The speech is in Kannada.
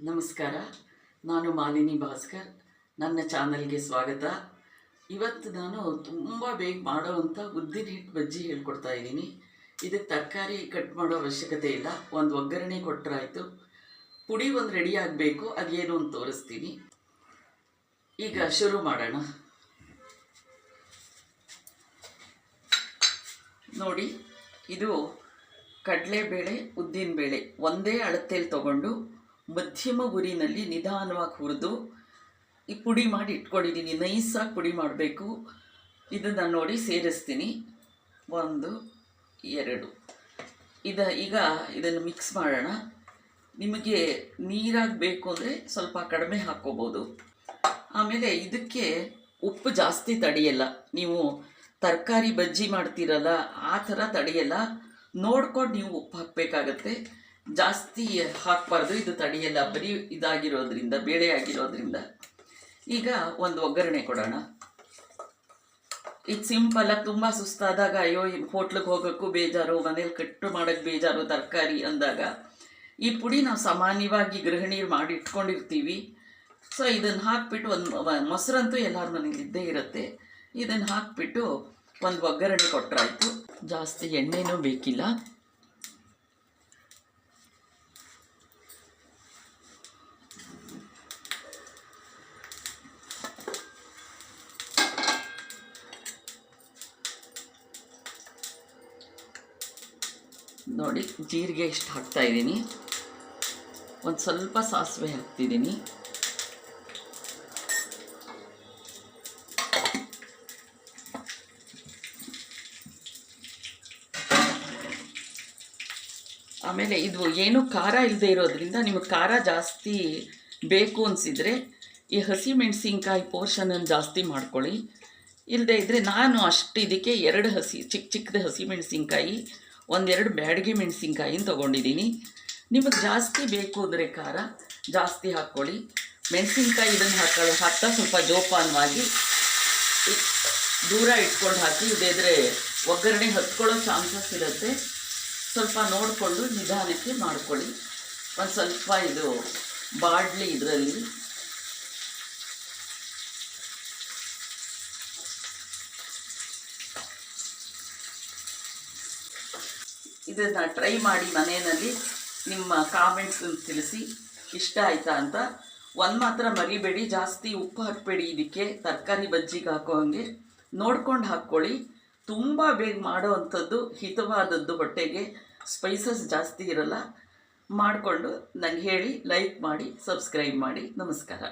ನಮಸ್ಕಾರ. ನಾನು ಮಾಲಿನಿ ಭಾಸ್ಕರ್. ನನ್ನ ಚಾನಲ್ಗೆ ಸ್ವಾಗತ. ಇವತ್ತು ನಾನು ತುಂಬ ಬೇಗ ಮಾಡೋವಂಥ ಉದ್ದಿನ ಹಿಟ್ಟು ಬಜ್ಜಿ ಹೇಳ್ಕೊಡ್ತಾ ಇದ್ದೀನಿ. ಇದಕ್ಕೆ ತರಕಾರಿ ಕಟ್ ಮಾಡೋ ಅವಶ್ಯಕತೆ ಇಲ್ಲ, ಒಂದು ಒಗ್ಗರಣೆ ಕೊಟ್ಟರಾಯಿತು. ಪುಡಿ ಒಂದು ರೆಡಿ ಆಗಬೇಕು, ಅದೇನು ಅಂತ ತೋರಿಸ್ತೀನಿ. ಈಗ ಶುರು ಮಾಡೋಣ. ನೋಡಿ, ಇದು ಕಡಲೆಬೇಳೆ ಉದ್ದಿನಬೇಳೆ ಒಂದೇ ಅಳತೆಯಲ್ಲಿ ತೊಗೊಂಡು ಮಧ್ಯಮ ಉರಿನಲ್ಲಿ ನಿಧಾನವಾಗಿ ಹುರಿದು ಈ ಪುಡಿ ಮಾಡಿ ಇಟ್ಕೊಂಡಿದ್ದೀನಿ. ನೈಸಾಗಿ ಪುಡಿ ಮಾಡಬೇಕು. ಇದನ್ನು ನೋಡಿ ಸೇರಿಸ್ತೀನಿ. 1 2 ಈಗ ಇದನ್ನು ಮಿಕ್ಸ್ ಮಾಡೋಣ. ನಿಮಗೆ ನೀರಾಗಿ ಬೇಕು ಅಂದರೆ ಸ್ವಲ್ಪ ಕಡಿಮೆ ಹಾಕ್ಕೋಬೋದು. ಆಮೇಲೆ ಇದಕ್ಕೆ ಉಪ್ಪು ಜಾಸ್ತಿ ತಡೆಯಲ್ಲ. ನೀವು ತರಕಾರಿ ಬಜ್ಜಿ ಮಾಡ್ತೀರಲ್ಲ, ಆ ಥರ ತಡೆಯಲ್ಲ. ನೋಡ್ಕೊಂಡು ನೀವು ಉಪ್ಪು ಹಾಕಬೇಕಾಗತ್ತೆ. ಜಾಸ್ತಿ ಹಾಕಬಾರ್ದು, ಇದು ತಡೆಯಲ್ಲ. ಬರೀ ಇದಾಗಿರೋದ್ರಿಂದ, ಬೇಳೆ ಆಗಿರೋದ್ರಿಂದ. ಈಗ ಒಂದು ಒಗ್ಗರಣೆ ಕೊಡೋಣ. ಇದು ಸಿಂಪಲಾಗಿ, ತುಂಬ ಸುಸ್ತಾದಾಗ ಅಯ್ಯೋ ಹೋಟ್ಲಿಗೆ ಹೋಗೋಕ್ಕೂ ಬೇಜಾರು, ಮನೇಲಿ ಕಟ್ಟು ಮಾಡೋಕ್ಕೆ ಬೇಜಾರು ತರಕಾರಿ ಅಂದಾಗ ಈ ಪುಡಿ ನಾವು ಸಾಮಾನ್ಯವಾಗಿ ಗೃಹಿಣಿಯರು ಮಾಡಿ ಇಟ್ಕೊಂಡಿರ್ತೀವಿ. ಸೊ ಇದನ್ನು ಹಾಕಿಬಿಟ್ಟು ಒಂದು ಮೊಸರಂತೂ ಎಲ್ಲರ ಮನೇಲಿ ಇದ್ದೇ ಇರುತ್ತೆ. ಇದನ್ನು ಹಾಕಿಬಿಟ್ಟು ಒಂದು ಒಗ್ಗರಣೆ ಕೊಟ್ಟರಾಯ್ತು. ಜಾಸ್ತಿ ಎಣ್ಣೆನೂ ಬೇಕಿಲ್ಲ. ನೋಡಿ, ಜೀರಿಗೆ ಇಷ್ಟು ಹಾಕ್ತಾಯಿದ್ದೀನಿ. ಒಂದು ಸ್ವಲ್ಪ ಸಾಸಿವೆ ಹಾಕ್ತಿದ್ದೀನಿ. ಆಮೇಲೆ ಇದು ಏನು ಖಾರ ಇಲ್ಲದೆ ಇರೋದ್ರಿಂದ ನಿಮಗೆ ಖಾರ ಜಾಸ್ತಿ ಬೇಕು ಅನಿಸಿದರೆ ಈ ಹಸಿ ಮೆಣಸಿನ್ಕಾಯಿ ಪೋರ್ಷನನ್ನು ಜಾಸ್ತಿ ಮಾಡ್ಕೊಳ್ಳಿ. ಇಲ್ಲದೆ ಇದ್ದರೆ ನಾನು ಅಷ್ಟು ಇದಕ್ಕೆ 2 ಚಿಕ್ಕದು ಹಸಿ ಮೆಣಸಿನ್ಕಾಯಿ, 1-2 ಬ್ಯಾಡಗಿ ಮೆಣಸಿನ್ಕಾಯಿನ ತೊಗೊಂಡಿದ್ದೀನಿ. ನಿಮಗೆ ಜಾಸ್ತಿ ಬೇಕು ಅಂದರೆ ಖಾರ ಜಾಸ್ತಿ ಹಾಕ್ಕೊಳ್ಳಿ. ಮೆಣಸಿನ್ಕಾಯಿ ಇದನ್ನು ಹಾಕ್ತಾ ಸ್ವಲ್ಪ ಜೋಪಾನವಾಗಿ ದೂರ ಇಟ್ಕೊಂಡು ಹಾಕಿ. ಇದಿದ್ರೆ ಒಗ್ಗರಣೆ ಹತ್ಕೊಳ್ಳೋ ಚಾನ್ಸಸ್ ಇರುತ್ತೆ. ಸ್ವಲ್ಪ ನೋಡಿಕೊಂಡು ನಿಧಾನಕ್ಕೆ ಮಾಡ್ಕೊಳ್ಳಿ. ಒಂದು ಸ್ವಲ್ಪ ಇದು ಬಾಡಲಿ ಇದರಲ್ಲಿ. ಇದನ್ನು ಟ್ರೈ ಮಾಡಿ ಮನೆಯಲ್ಲಿ. ನಿಮ್ಮ ಕಾಮೆಂಟ್ಸನ್ನು ತಿಳಿಸಿ ಇಷ್ಟ ಆಯಿತಾ ಅಂತ. ಒಂದು ಮಾತ್ರ ಮರಿಬೇಡಿ, ಜಾಸ್ತಿ ಉಪ್ಪು ಹಾಕಬೇಡಿ. ಇದಕ್ಕೆ ತರಕಾರಿ ಬಜ್ಜಿಗೆ ಹಾಕೋ ಹಾಗೆ ನೋಡ್ಕೊಂಡು ಹಾಕ್ಕೊಳ್ಳಿ. ತುಂಬ ಬೇಗ ಮಾಡೋ ಅಂಥದ್ದು, ಹಿತವಾದದ್ದು, ಹೊಟ್ಟೆಗೆ ಸ್ಪೈಸಸ್ ಜಾಸ್ತಿ ಇರಲ್ಲ. ಮಾಡಿಕೊಂಡು ನನಗೆ ಹೇಳಿ, ಲೈಕ್ ಮಾಡಿ, ಸಬ್ಸ್ಕ್ರೈಬ್ ಮಾಡಿ. ನಮಸ್ಕಾರ.